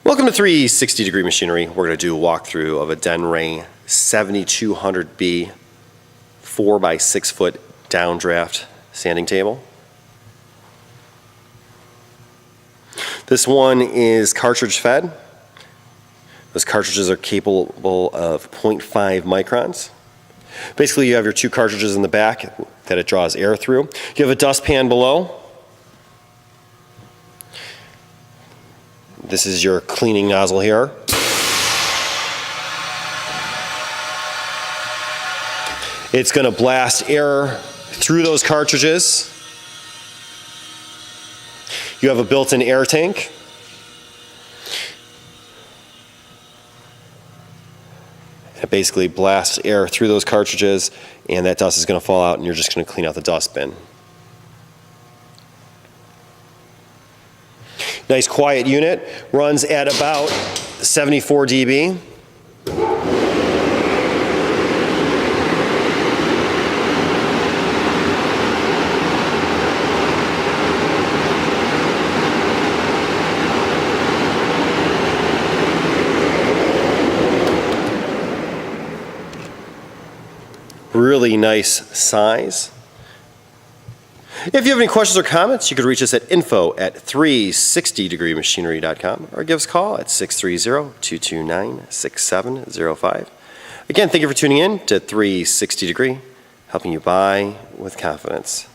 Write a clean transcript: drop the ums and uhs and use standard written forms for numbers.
Welcome to 360 Degree Machinery. We're going to do a walkthrough of a Denray 7200B 4x6 foot downdraft sanding table. This one is cartridge fed. Those cartridges are capable of 0.5 microns. Basically, you have your two cartridges in the back that it draws air through. You have a dustpan below. This is your cleaning nozzle here. It's going to blast air through those cartridges. You have a built-in air tank. It basically blasts air through those cartridges, and that dust is going to fall out, and you're just going to clean out the dust bin. Nice quiet unit, runs at about 74 dB. Really nice size. If you have any questions or comments, you could reach us at info@360degreemachinery.com or give us a call at 630-229-6705. Again, thank you for tuning in to 360 Degree, helping you buy with confidence.